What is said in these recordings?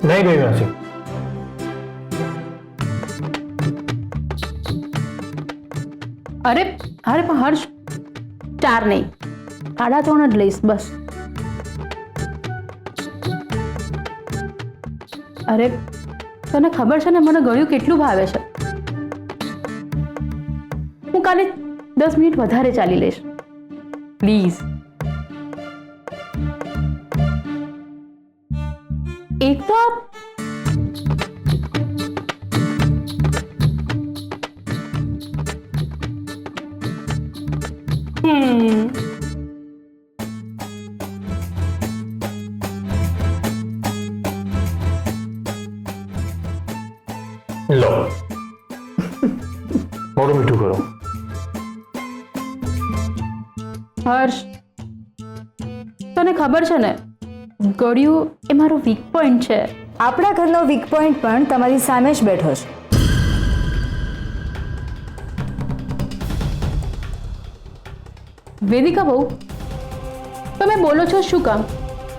નહીં ગઈ માસી. અરે અરે પણ હર્ષ, 4 નહીં, 3.5 જ લઈશ બસ. અરે તને ખબર છે ને મને ગળ્યું કેટલું ભાવે છે. હું કાલે 10 મિનિટ વધારે ચાલી લઈશ પ્લીઝ. એક તો લો મોડું મીઠું કરો. હર્ષ, તને ખબર છે ને ગળ્યું એ મારો વીક પોઈન્ટ છે. આપણા ઘરનો વીક પોઈન્ટ પણ તમારી સામે જ બેઠો છે. વેદિકા બહુ તમે બોલો છો શું કામ?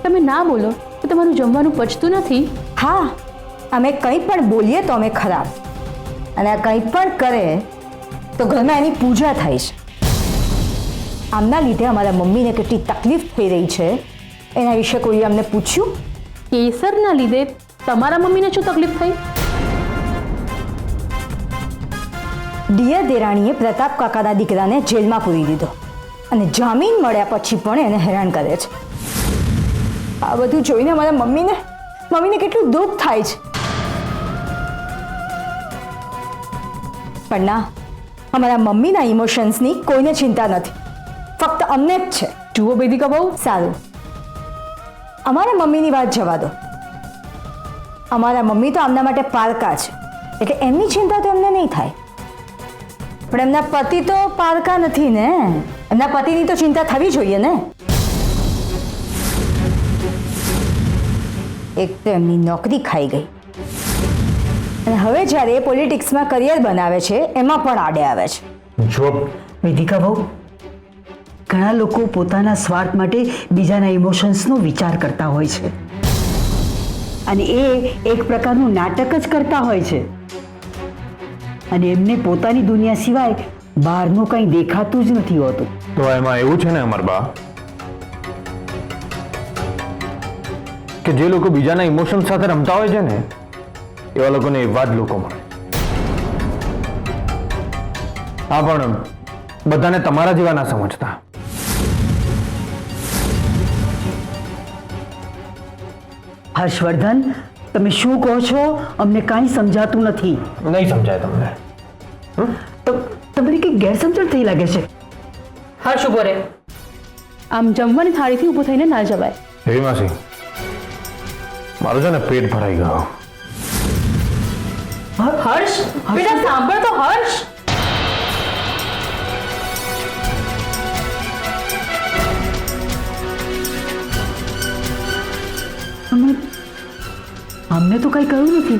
તમે ના બોલો તો તમારું જમવાનું પચતું નથી. હા, અમે કંઈ પણ બોલીએ તો અમે ખરાબ, અને આ કંઈ પણ કરે તો ઘરમાં એની પૂજા થાય છે. આમના લીધે અમારા મમ્મીને કેટલી તકલીફ થઈ રહી છે એના વિશે કોઈએ અમને પૂછ્યું? કેસરના લીધે તમારા મમ્મીને શું તકલીફ થઈ? ડિયર દેરાણીએ પ્રતાપ કાકાના દીકરાને જેલમાં પૂરી દીધો અને જામીન મળ્યા પછી પણ એને હેરાન કરે છે. આ બધું જોઈને અમારા મમ્મીને કેટલું દુઃખ થાય છે. પણ ના, અમારા મમ્મીના ઇમોશન્સની કોઈને ચિંતા નથી, ફક્ત અમને જ છે. જુઓ વેદિકા બહુ, સારું, અમારા મમ્મીની વાત જવા દો. અમારા મમ્મી તો આમના માટે પારકા છે, એટલે એમની ચિંતા તો એમને નહીં થાય. પણ એમના પતિ તો પારકા નથી ને, એમના પતિની તો ચિંતા થવી જોઈએ ને. એક તો એમની નોકરી ખાઈ ગઈ, અને હવે જ્યારે એ પોલિટિક્સમાં કરિયર બનાવે છે એમાં પણ આડે આવે છે. જો વેદિકા બહુ, ઘણા લોકો પોતાના સ્વાર્થ માટે બીજાના ઇમોશન્સનો વિચાર કરતા હોય છે, અને એ એક પ્રકારનું નાટક જ કરતા હોય છે, અને એમને પોતાની દુનિયા સિવાય બહારનું કંઈ દેખાતું જ નથી હોતું. તો એમાં એવું છે ને અમરબા કે જે લોકો બીજાના ઇમોશન સાથે રમતા હોય છે ને એવા લોકોને એવા જ લોકો મળે. હા, પણ બધાને તમારા જેવા ના સમજતા. હર્ષવર્ધન, તમે શું કહો છો? અમને કાંઈ સમજાતું નથી. નહીં સમજાય તમને. તો તમારી કંઈક ગેરસમજણ થઈ લાગે છે. હર્ષ ઉભો રહે. આમ જમવાની થાળીથી ઊભું થઈને ના જવાય. એવી માસી, મારું છે ને પેટ ભરાઈ ગયું. હર્ષ બેટા સાંભળ તો હર્ષ. અમને તો કંઈ કહ્યું નથી.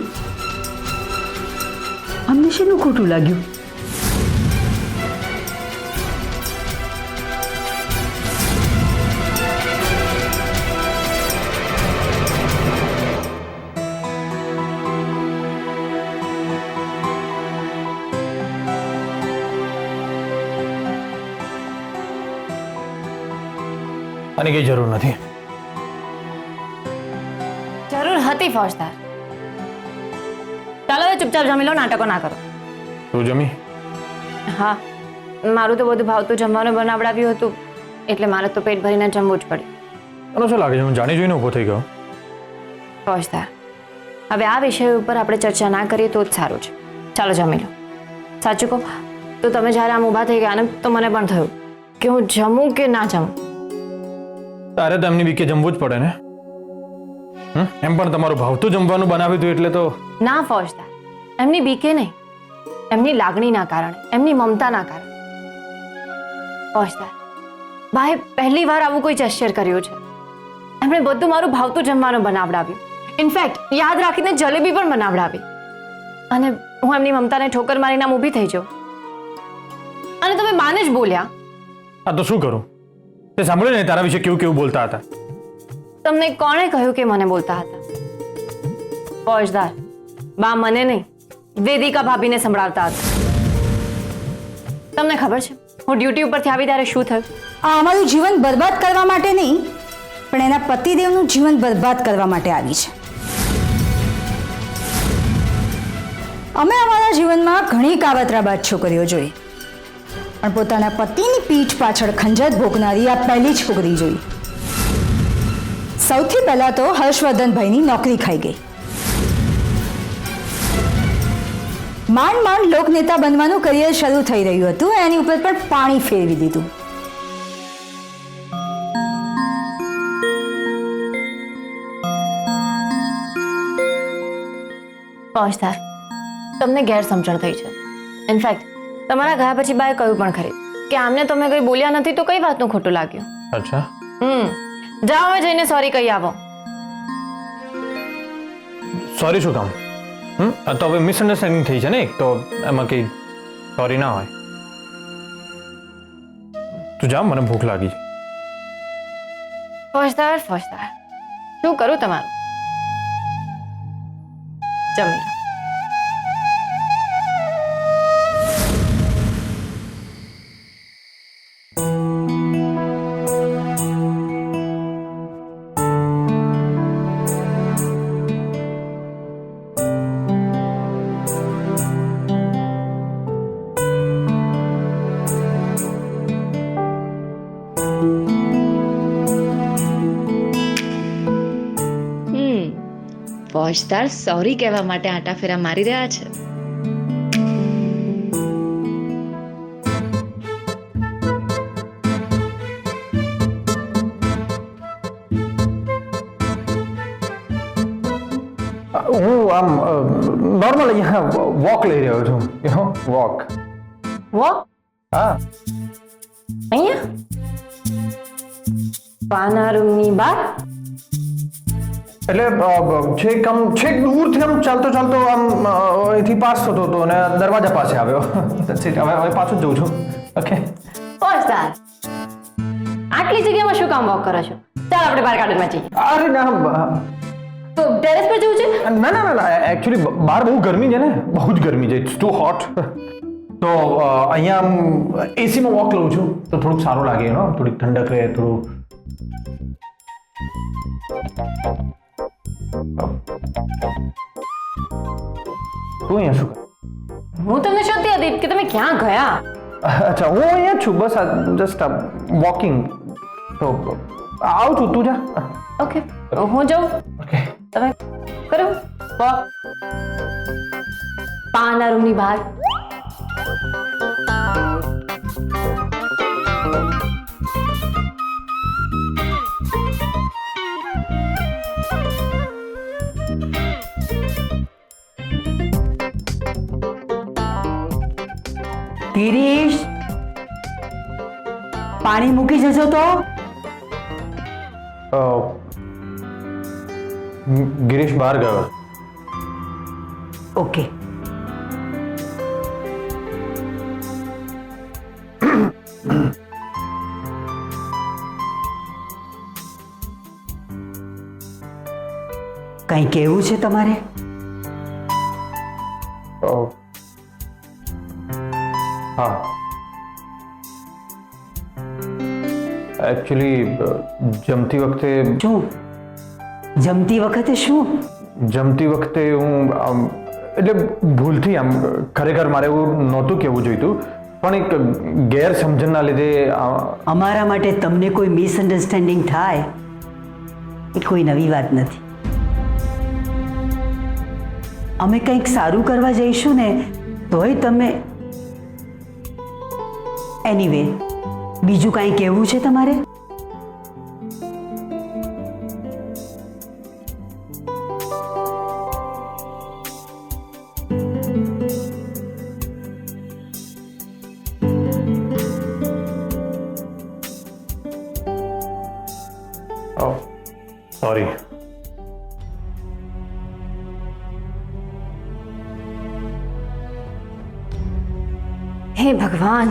અમને શેનું ખોટું લાગ્યું? આની કઈ જરૂર નથી. જરૂર હતી ફોજદાર. ચાલો હવે ચૂપચાપ જમી લો, નાટકો ના કરો. તું જમી? હા, મારું તો બધું ભાવતું જમવાનું બનાવડાવ્યું હતું, એટલે મારે તો પેટ ભરીને જમવું જ પડ્યું. તને શું લાગે છે હું જાણી જોઈને ઊભો થઈ ગયો? ફોજદાર, હવે આ વિષય ઉપર આપણે ચર્ચા ના કરીએ તો જ સારું છે. ચાલો જમી લો. સાચું કહો તો તમે જ્યારે આમ ઊભા થઈ ગયા ને તો મને પણ થયું કે હું જમું કે ના જમું. તારે તો એમની બીકે જમવું જ પડે ને. એમ પણ તમારું ભાવતું જમવાનું બનાવ્યું હતું એટલે તો. ના ફોજદાર, એમની બીકે નહીં, એમની લાગણીના કારણે, એમની મમતાના કારણે. ફોજદાર, ભાઈ પહેલી વાર આવું કોઈ જેસ્ચર કર્યું છે. એમણે બધું મારું ભાવતું જમવાનું બનાવડાવ્યું, ઇનફેક્ટ યાદ રાખીને જલેબી પણ બનાવડાવી, અને હું એમની મમતાને ઠોકર મારીને આમ ઊભી થઈ જાઉં અને તમે માને જ બોલ્યા. આ તો શું કરું? તે સાંભળ્યું ને તારા વિશે કેવું કેવું બોલતા હતા. તમને કોણે કહ્યું કે મને બોલતા હતા? ફોજદાર, બા મને નહીં વેદિકા ભાભીને સંભળાવતા હતા. તમને ખબર છે હું ડ્યુટી ઉપરથી આવી ત્યારે શું થયું? આ અમારું જીવન બરબાદ કરવા માટે નહીં, પણ એના પતિદેવનું જીવન બરબાદ કરવા માટે આવી છે. અમે અમારા જીવનમાં ઘણી કાવતરાબાદ છોકરીઓ જોઈ, પણ પોતાના પતિની પીઠ પાછળ ખંજર ભોગનારી આ પહેલી છોકરી જોઈ. સૌથી પહેલા તો હર્ષવર્ધનભાઈની નોકરી ખાઈ ગઈ. માંડ માંડ લોકનેતા બનવાનું કરિયર શરૂ થઈ રહ્યું હતું, એની ઉપર પણ પાણી ફેરવી દીધું. ફોજદાર, તમને ગેરસમજણ થઈ છે. ઇનફેક્ટ તમારા ગયા પછી બાએ કહ્યું પણ ખરી કે આમને તમે કંઈ બોલ્યા નથી તો કઈ વાતનું ખોટું લાગ્યું. અચ્છા, જાઓ હવે જઈને સોરી કહી આવો. સોરી શું કામ? તો હવે મિસઅન્ડરસ્ટેન્ડિંગ થઈ છે ને એક, તો એમાં કંઈ સોરી ના હોય. તું જા, મને ભૂખ લાગી છે. ફોજદાર શું કરું તમારું? જમી લો. ફોજદાર સોરી કહેવા માટે આટા ફેરા મારી રહ્યા છે. હું આમ નોર્મલ અહીંયા વોક લઈ રહ્યો છું. વોક. વોક હા, અહીંયા પાના રૂમની બહાર? એટલે છેક દૂરથી આમ ચાલતો આમ અહીંથી પાસ થતો હતો અને દરવાજા પાસે આવ્યો. હવે પાછું જ જઉં છું. ઓકે ફોજદાર, આટલી જગ્યામાં શું કામ વોક કરો છો? ચાલ આપણે બહાર ગાર્ડનમાં જઈએ. અરે ના, તો ટેરેસ પર જવું છે? ના, એકચ્યુઅલી બહાર બહુ ગરમી છે ને, બહુ જ ગરમી છે. It's too hot. તો અહીંયા આમ એસીમાં વોક લઉં છું તો થોડુંક સારું લાગે, થોડીક ઠંડક રહે, થોડું. તું અહીંયા શું કર? હું તમને શોધતી હતી કે તમે ક્યાં ગયા. અચ્છા, હું અહીંયા જ છું, બસ જસ્ટ વોકિંગ. તો આવું છું, તું જા. ઓકે, હું જાઉં, ઓકે. તમે કરો વોક પાના રૂમની બહાર. ગિરીશ, પાણી મૂકી જજો તો. ગિરીશ બહાર ગયો. ઓકે. કંઈ કહેવું છે તમારે? હા, એકચ્યુઅલી જમતી વખતે જમતી વખતે હું એટલે ભૂલથી ખરેખર મારે એવું નહોતું કહેવું જોઈતું, પણ એક ગેરસમજણના લીધે અમારા માટે તમને કોઈ મિસઅન્ડરસ્ટેન્ડિંગ થાય એ કોઈ નવી વાત નથી. અમે કંઈક સારું કરવા જઈશું ને તોય તમે. એનીવે, બીજું કાંઈ કહેવું છે તમારે? સોરી. હે ભગવાન,